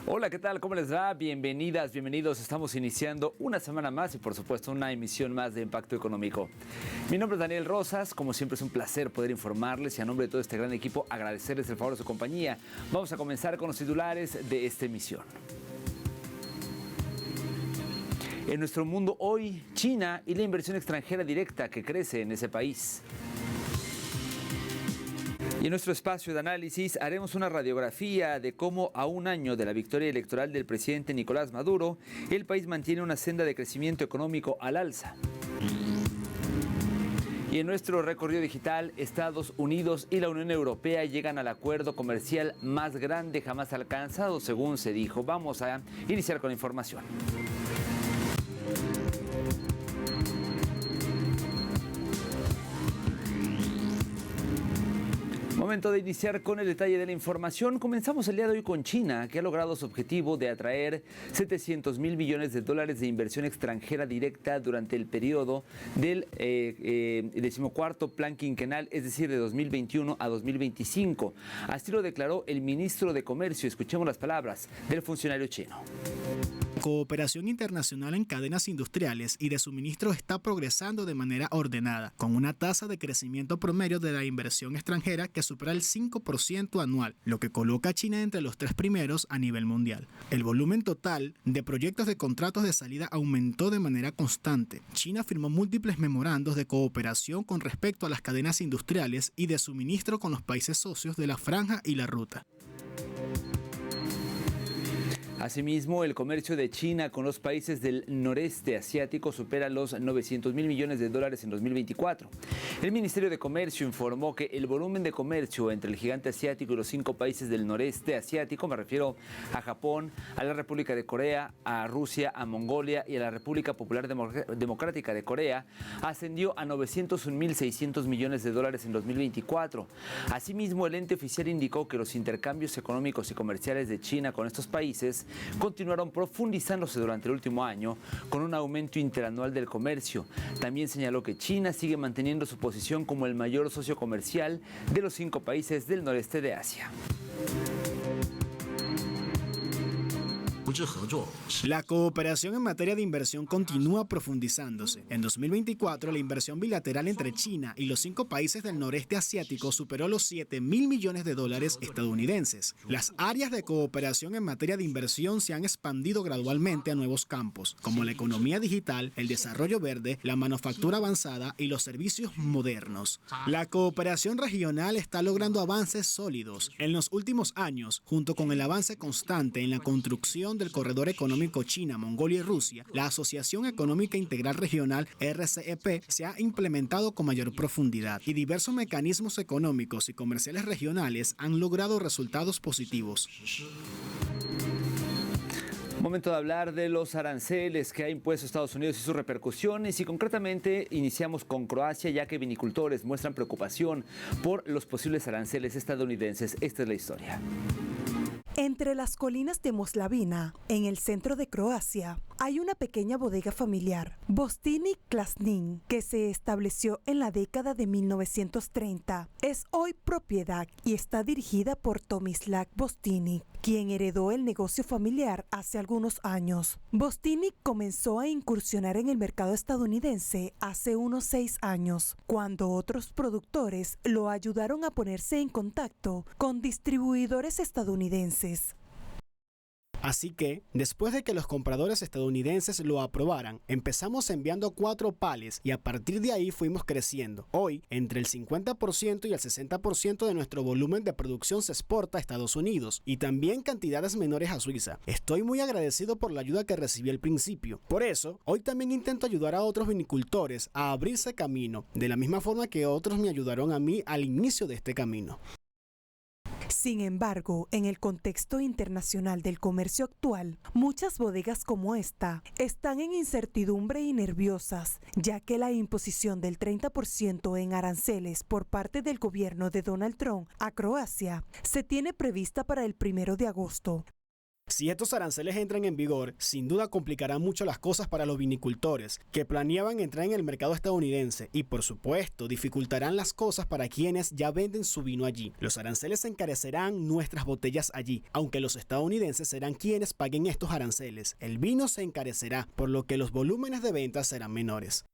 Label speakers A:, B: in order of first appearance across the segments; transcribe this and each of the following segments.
A: Hola, ¿qué tal? ¿Cómo les va? Bienvenidas, bienvenidos. Estamos iniciando una semana más y por supuesto una emisión más de Impacto Económico. Mi nombre es Daniel Rosas, como siempre es un placer poder informarles y a nombre de todo este gran equipo agradecerles el favor de su compañía. Vamos a comenzar con los titulares de esta emisión. En nuestro mundo hoy, China y la inversión extranjera directa que crece en ese país. Y en nuestro espacio de análisis haremos una radiografía de cómo a un año de la victoria electoral del presidente Nicolás Maduro, el país mantiene una senda de crecimiento económico al alza. Y en nuestro recorrido digital, Estados Unidos y la Unión Europea llegan al acuerdo comercial más grande jamás alcanzado, según se dijo. Vamos a iniciar con la información. Momento de iniciar con el detalle de la información. Comenzamos el día de hoy con China, que ha logrado su objetivo de atraer 700 mil millones de dólares de inversión extranjera directa durante el periodo del 14º plan quinquenal, es decir, de 2021 a 2025. Así lo declaró el ministro de Comercio. Escuchemos las palabras del funcionario chino.
B: Cooperación internacional en cadenas industriales y de suministro está progresando de manera ordenada, con una tasa de crecimiento promedio de la inversión extranjera que supera el 5% anual, lo que coloca a China entre los 3 primeros a nivel mundial. El volumen total de proyectos de contratos de salida aumentó de manera constante. China firmó múltiples memorandos de cooperación con respecto a las cadenas industriales y de suministro con los países socios de la Franja y la Ruta.
A: Asimismo, el comercio de China con los países del noreste asiático supera los 900 mil millones de dólares en 2024. El Ministerio de Comercio informó que el volumen de comercio entre el gigante asiático y los 5 países del noreste asiático, me refiero a Japón, a la República de Corea, a Rusia, a Mongolia y a la República Popular Democrática de Corea, ascendió a 901.600 millones de dólares en 2024. Asimismo, el ente oficial indicó que los intercambios económicos y comerciales de China con estos países continuaron profundizándose durante el último año con un aumento interanual del comercio. También señaló que China sigue manteniendo su posición como el mayor socio comercial de los 5 países del noreste de Asia.
B: La cooperación en materia de inversión continúa profundizándose. En 2024, la inversión bilateral entre China y los 5 países del noreste asiático superó los 7 mil millones de dólares estadounidenses. Las áreas de cooperación en materia de inversión se han expandido gradualmente a nuevos campos, como la economía digital, el desarrollo verde, la manufactura avanzada y los servicios modernos. La cooperación regional está logrando avances sólidos. En los últimos años, junto con el avance constante en la construcción del Corredor Económico China, Mongolia y Rusia, la Asociación Económica Integral Regional RCEP se ha implementado con mayor profundidad y diversos mecanismos económicos y comerciales regionales han logrado resultados positivos.
A: Momento de hablar de los aranceles que ha impuesto Estados Unidos y sus repercusiones, y concretamente iniciamos con Croacia, ya que vinicultores muestran preocupación por los posibles aranceles estadounidenses. Esta es la historia.
C: Entre las colinas de Moslavina, en el centro de Croacia, hay una pequeña bodega familiar, Bostinić Klasnin, que se estableció en la década de 1930. Es hoy propiedad y está dirigida por Tomislav Bostinić, quien heredó el negocio familiar hace algunos años. Bostinić comenzó a incursionar en el mercado estadounidense hace unos 6 años, cuando otros productores lo ayudaron a ponerse en contacto con distribuidores estadounidenses.
B: Así que, después de que los compradores estadounidenses lo aprobaran, empezamos enviando 4 pales y a partir de ahí fuimos creciendo. Hoy, entre el 50% y el 60% de nuestro volumen de producción se exporta a Estados Unidos y también cantidades menores a Suiza. Estoy muy agradecido por la ayuda que recibí al principio. Por eso, hoy también intento ayudar a otros vinicultores a abrirse camino, de la misma forma que otros me ayudaron a mí al inicio de este camino.
C: Sin embargo, en el contexto internacional del comercio actual, muchas bodegas como esta están en incertidumbre y nerviosas, ya que la imposición del 30% en aranceles por parte del gobierno de Donald Trump a Croacia se tiene prevista para el 1 de agosto.
B: Si estos aranceles entran en vigor, sin duda complicarán mucho las cosas para los vinicultores, que planeaban entrar en el mercado estadounidense y, por supuesto, dificultarán las cosas para quienes ya venden su vino allí. Los aranceles encarecerán nuestras botellas allí, aunque los estadounidenses serán quienes paguen estos aranceles. El vino se encarecerá, por lo que los volúmenes de ventas serán menores.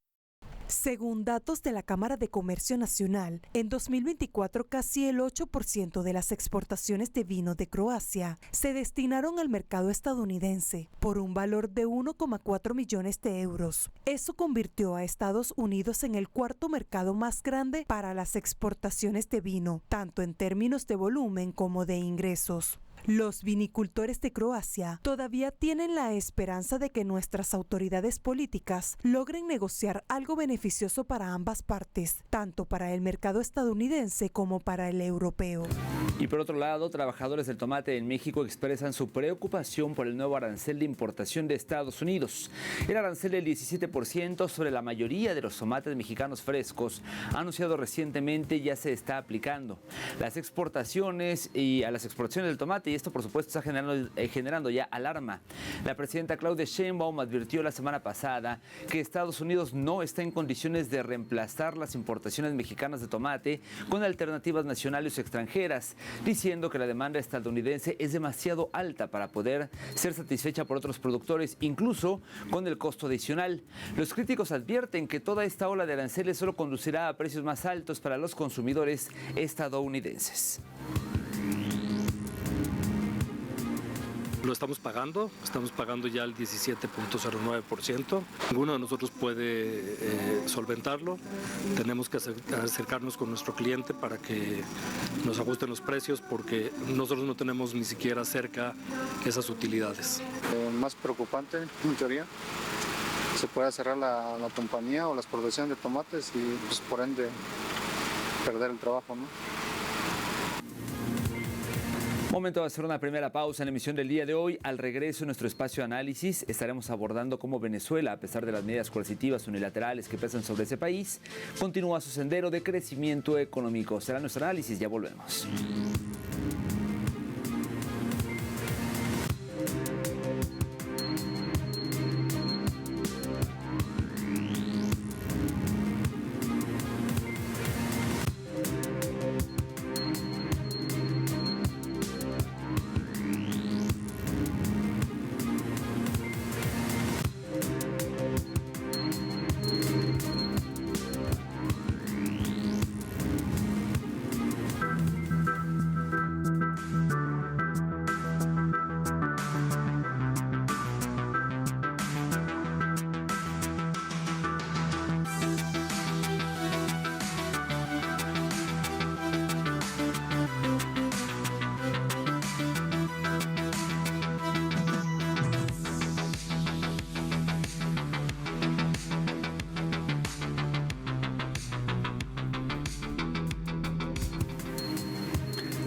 C: Según datos de la Cámara de Comercio Nacional, en 2024 casi el 8% de las exportaciones de vino de Croacia se destinaron al mercado estadounidense por un valor de 1,4 millones de euros. Eso convirtió a Estados Unidos en el cuarto mercado más grande para las exportaciones de vino, tanto en términos de volumen como de ingresos. Los vinicultores de Croacia todavía tienen la esperanza de que nuestras autoridades políticas logren negociar algo beneficioso para ambas partes, tanto para el mercado estadounidense como para el europeo.
A: Y por otro lado, trabajadores del tomate en México expresan su preocupación por el nuevo arancel de importación de Estados Unidos. El arancel del 17% sobre la mayoría de los tomates mexicanos frescos, anunciado recientemente, ya se está aplicando. Las exportaciones del tomate, y esto por supuesto está generando ya alarma. La presidenta Claudia Sheinbaum advirtió la semana pasada que Estados Unidos no está en condiciones de reemplazar las importaciones mexicanas de tomate con alternativas nacionales o extranjeras, diciendo que la demanda estadounidense es demasiado alta para poder ser satisfecha por otros productores, incluso con el costo adicional. Los críticos advierten que toda esta ola de aranceles solo conducirá a precios más altos para los consumidores estadounidenses.
D: Lo estamos pagando ya el 17.09%. Ninguno de nosotros puede solventarlo. Tenemos que acercarnos con nuestro cliente para que nos ajusten los precios porque nosotros no tenemos ni siquiera cerca esas utilidades.
E: Más preocupante, en teoría, se puede cerrar la compañía o las producciones de tomates y pues, por ende perder el trabajo, ¿no?
A: Momento de hacer una primera pausa en la emisión del día de hoy. Al regreso en nuestro espacio de análisis estaremos abordando cómo Venezuela, a pesar de las medidas coercitivas unilaterales que pesan sobre ese país, continúa su sendero de crecimiento económico. Será nuestro análisis, ya volvemos.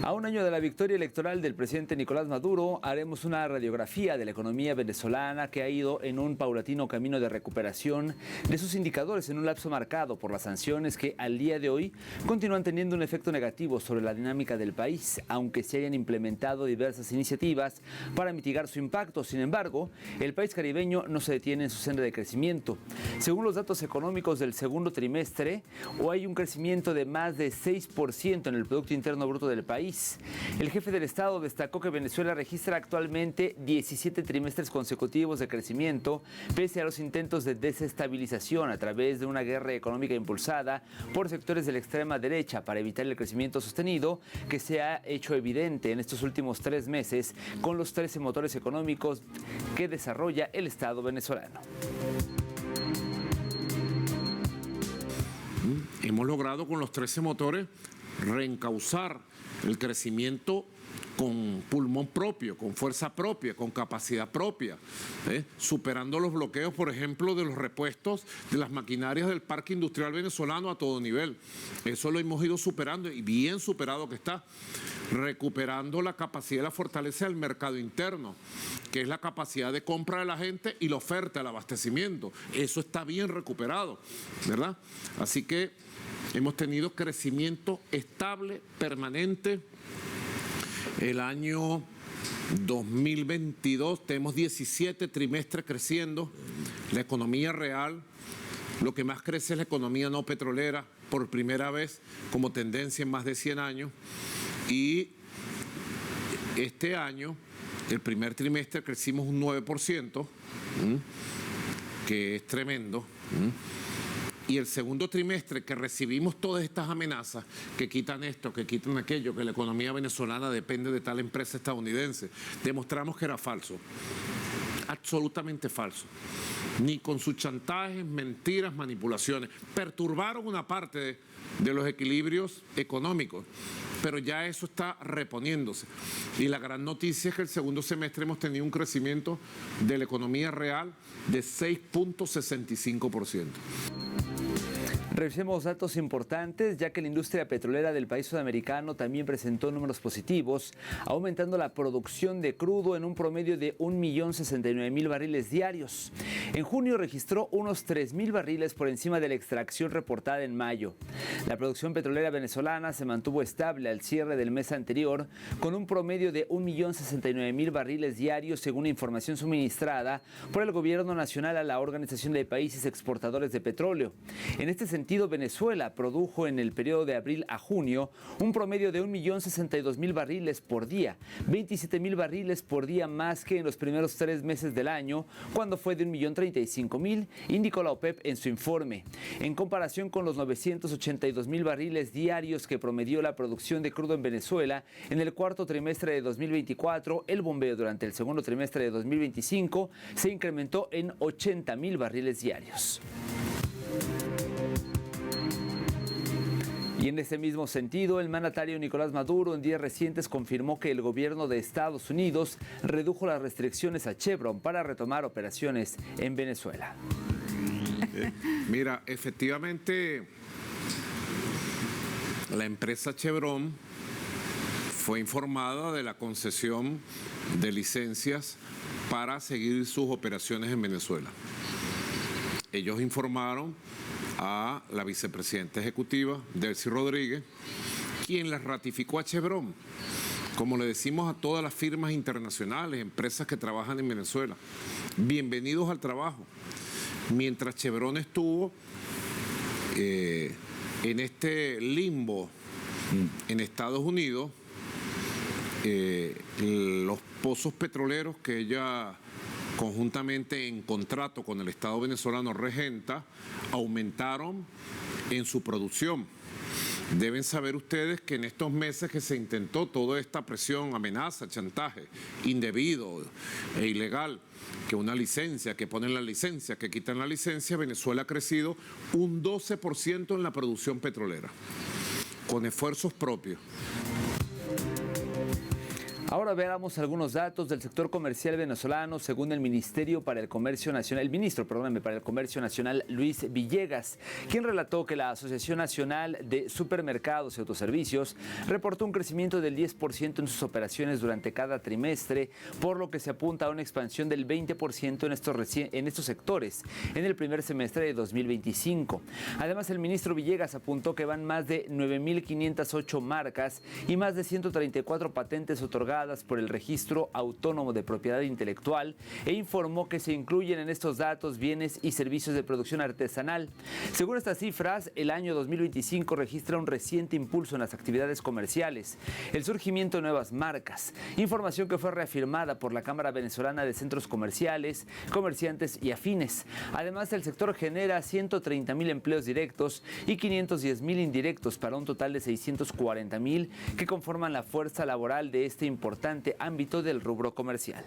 A: A un año de la victoria electoral del presidente Nicolás Maduro, haremos una radiografía de la economía venezolana que ha ido en un paulatino camino de recuperación de sus indicadores en un lapso marcado por las sanciones que al día de hoy continúan teniendo un efecto negativo sobre la dinámica del país, aunque se hayan implementado diversas iniciativas para mitigar su impacto. Sin embargo, el país caribeño no se detiene en su senda de crecimiento. Según los datos económicos del segundo trimestre, hoy hay un crecimiento de más de 6% en el Producto Interno Bruto del país. El jefe del Estado destacó que Venezuela registra actualmente 17 trimestres consecutivos de crecimiento, pese a los intentos de desestabilización a través de una guerra económica impulsada por sectores de la extrema derecha para evitar el crecimiento sostenido que se ha hecho evidente en estos últimos 3 meses con los 13 motores económicos que desarrolla el Estado venezolano.
F: Hemos logrado con los 13 motores reencauzar el crecimiento con pulmón propio, con fuerza propia, con capacidad propia, superando los bloqueos, por ejemplo, de los repuestos de las maquinarias del parque industrial venezolano a todo nivel. Eso lo hemos ido superando y bien superado que está, recuperando la capacidad y la fortaleza del mercado interno, que es la capacidad de compra de la gente y la oferta, el abastecimiento. Eso está bien recuperado, ¿verdad? Así que hemos tenido crecimiento estable, permanente. El año 2022 tenemos 17 trimestres creciendo. La economía real, lo que más crece es la economía no petrolera, por primera vez como tendencia en más de 100 años. Y este año, el primer trimestre, crecimos un 9%, que es tremendo. Y el segundo trimestre, que recibimos todas estas amenazas, que quitan esto, que quitan aquello, que la economía venezolana depende de tal empresa estadounidense, demostramos que era falso, absolutamente falso. Ni con sus chantajes, mentiras, manipulaciones. Perturbaron una parte de los equilibrios económicos, pero ya eso está reponiéndose. Y la gran noticia es que el segundo semestre hemos tenido un crecimiento de la economía real de 6.65%.
A: Revisemos datos importantes, ya que la industria petrolera del país sudamericano también presentó números positivos, aumentando la producción de crudo en un promedio de 1.069.000 barriles diarios. En junio registró unos 3.000 barriles por encima de la extracción reportada en mayo. La producción petrolera venezolana se mantuvo estable al cierre del mes anterior, con un promedio de 1.069.000 barriles diarios, según información suministrada por el Gobierno Nacional a la Organización de Países Exportadores de Petróleo. En este sentido, Venezuela produjo en el periodo de abril a junio un promedio de 1.062.000 barriles por día, 27.000 barriles por día más que en los primeros 3 meses del año, cuando fue de 1.035.000, indicó la OPEP en su informe. En comparación con los 982.000 barriles diarios que promedió la producción de crudo en Venezuela en el cuarto trimestre de 2024, el bombeo durante el segundo trimestre de 2025 se incrementó en 80.000 barriles diarios. Y en ese mismo sentido, el mandatario Nicolás Maduro en días recientes confirmó que el gobierno de Estados Unidos redujo las restricciones a Chevron para retomar operaciones en Venezuela.
F: Mira, efectivamente, la empresa Chevron fue informada de la concesión de licencias para seguir sus operaciones en Venezuela. Ellos informaron a la vicepresidenta ejecutiva, Delcy Rodríguez, quien les ratificó a Chevron, como le decimos a todas las firmas internacionales, empresas que trabajan en Venezuela, bienvenidos al trabajo. Mientras Chevron estuvo en este limbo en Estados Unidos, los pozos petroleros que ella conjuntamente en contrato con el Estado venezolano regenta, aumentaron en su producción. Deben saber ustedes que en estos meses que se intentó toda esta presión, amenaza, chantaje indebido e ilegal, que una licencia, que ponen la licencia, que quitan la licencia, Venezuela ha crecido un 12% en la producción petrolera, con esfuerzos propios.
A: Ahora veamos algunos datos del sector comercial venezolano según el ministro para el Comercio Nacional, Luis Villegas, quien relató que la Asociación Nacional de Supermercados y Autoservicios reportó un crecimiento del 10% en sus operaciones durante cada trimestre, por lo que se apunta a una expansión del 20% en estos sectores en el primer semestre de 2025. Además, el ministro Villegas apuntó que van más de 9.508 marcas y más de 134 patentes otorgadas por el Registro Autónomo de Propiedad Intelectual e informó que se incluyen en estos datos bienes y servicios de producción artesanal. Según estas cifras, el año 2025 registra un reciente impulso en las actividades comerciales, el surgimiento de nuevas marcas, información que fue reafirmada por la Cámara Venezolana de Centros Comerciales, Comerciantes y Afines. Además, el sector genera 130.000 empleos directos y 510.000 indirectos para un total de 640.000 que conforman la fuerza laboral de este importante ámbito del rubro comercial.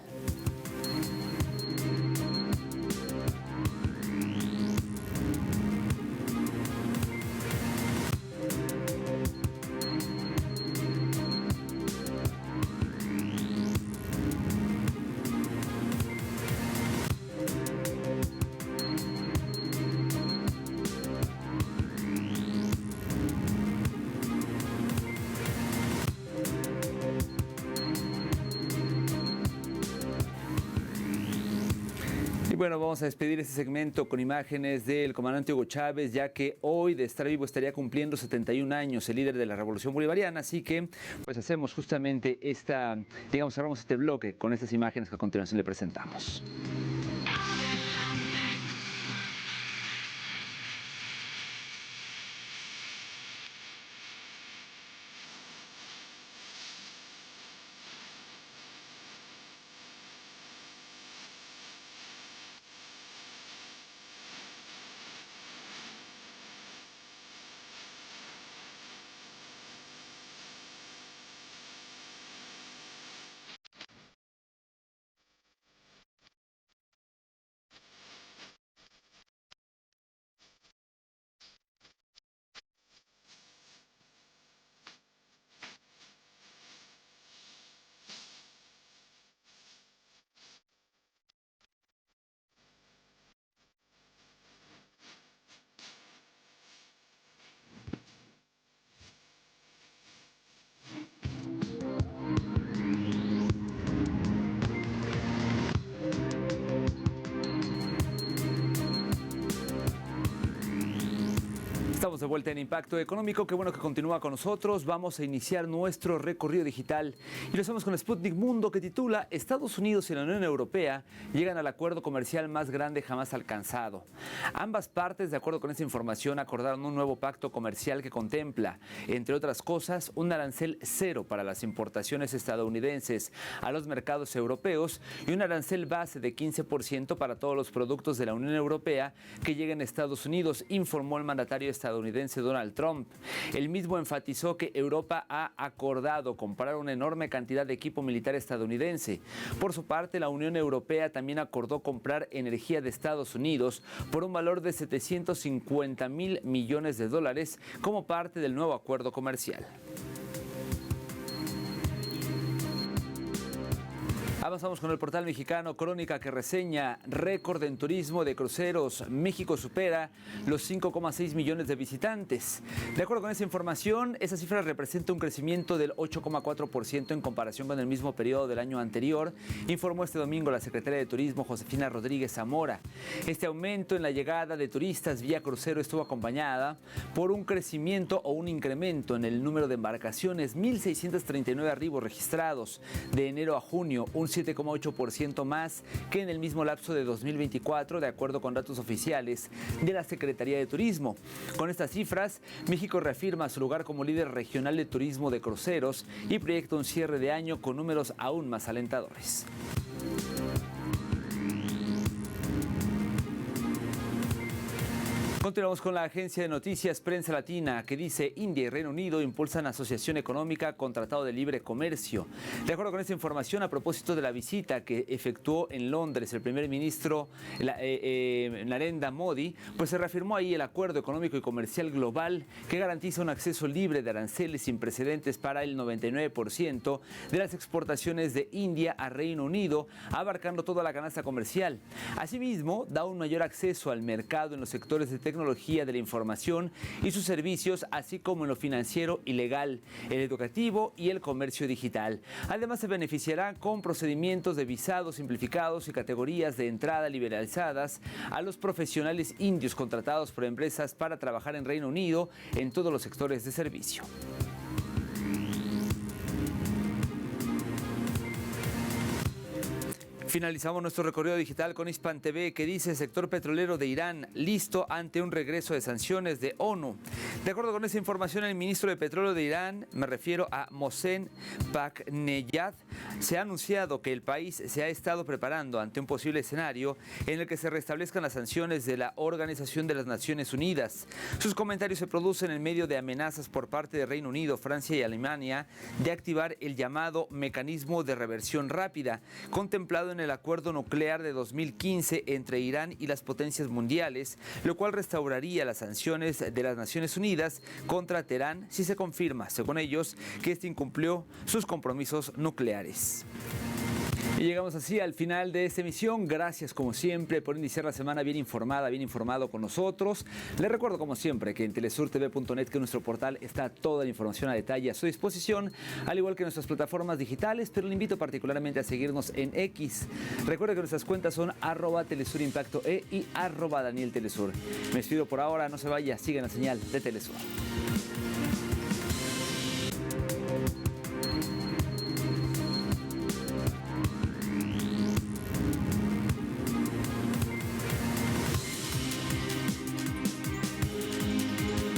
A: bueno, vamos a despedir este segmento con imágenes del comandante Hugo Chávez, ya que hoy de estar vivo estaría cumpliendo 71 años el líder de la Revolución Bolivariana. Así que, pues hacemos justamente cerramos este bloque con estas imágenes que a continuación le presentamos. Estamos de vuelta en Impacto Económico. Qué bueno que continúa con nosotros. Vamos a iniciar nuestro recorrido digital y lo hacemos con Sputnik Mundo, que titula Estados Unidos y la Unión Europea llegan al acuerdo comercial más grande jamás alcanzado. Ambas partes, de acuerdo con esta información, acordaron un nuevo pacto comercial que contempla, entre otras cosas, un arancel cero para las importaciones estadounidenses a los mercados europeos y un arancel base de 15% para todos los productos de la Unión Europea que lleguen a Estados Unidos, informó el mandatario estadounidense Donald Trump. Él mismo enfatizó que Europa ha acordado comprar una enorme cantidad de equipo militar estadounidense. Por su parte, la Unión Europea también acordó comprar energía de Estados Unidos por un valor de $750.000 millones como parte del nuevo acuerdo comercial. Avanzamos con el portal mexicano Crónica, que reseña récord en turismo de cruceros. México supera los 5,6 millones de visitantes. De acuerdo con esa información, esa cifra representa un crecimiento del 8,4% en comparación con el mismo periodo del año anterior, informó este domingo la secretaria de Turismo, Josefina Rodríguez Zamora. Este aumento en la llegada de turistas vía crucero estuvo acompañada por un crecimiento o un incremento en el número de embarcaciones, 1.639 arribos registrados de enero a junio, un 7,8% más que en el mismo lapso de 2024, de acuerdo con datos oficiales de la Secretaría de Turismo. Con estas cifras, México reafirma su lugar como líder regional de turismo de cruceros y proyecta un cierre de año con números aún más alentadores. Continuamos con la agencia de noticias Prensa Latina, que dice India y Reino Unido impulsan asociación económica con Tratado de Libre Comercio. De acuerdo con esta información, a propósito de la visita que efectuó en Londres el primer ministro Narendra Modi, pues se reafirmó ahí el acuerdo económico y comercial global que garantiza un acceso libre de aranceles sin precedentes para el 99% de las exportaciones de India a Reino Unido, abarcando toda la canasta comercial. Asimismo, da un mayor acceso al mercado en los sectores de tecnología de la información y sus servicios, así como en lo financiero y legal, el educativo y el comercio digital. Además, se beneficiará con procedimientos de visados simplificados y categorías de entrada liberalizadas a los profesionales indios contratados por empresas para trabajar en Reino Unido en todos los sectores de servicio. Finalizamos nuestro recorrido digital con Hispan TV, que dice sector petrolero de Irán listo ante un regreso de sanciones de ONU. De acuerdo con esa información, el ministro de Petróleo de Irán, me refiero a Mohsen Paknejad, se ha anunciado que el país se ha estado preparando ante un posible escenario en el que se restablezcan las sanciones de la Organización de las Naciones Unidas. Sus comentarios se producen en medio de amenazas por parte de Reino Unido, Francia y Alemania de activar el llamado mecanismo de reversión rápida, contemplado en el acuerdo nuclear de 2015 entre Irán y las potencias mundiales, lo cual restauraría las sanciones de las Naciones Unidas contra Teherán si se confirma, según ellos, que este incumplió sus compromisos nucleares. Y llegamos así al final de esta emisión. Gracias como siempre por iniciar la semana bien informada, bien informado con nosotros. Les recuerdo como siempre que en telesurtv.net, que nuestro portal, está toda la información a detalle a su disposición, al igual que nuestras plataformas digitales, pero le invito particularmente a seguirnos en X. Recuerda que nuestras cuentas son @telesurimpactoe y @DanielTelesur. Me despido por ahora, no se vaya, sigan la señal de Telesur.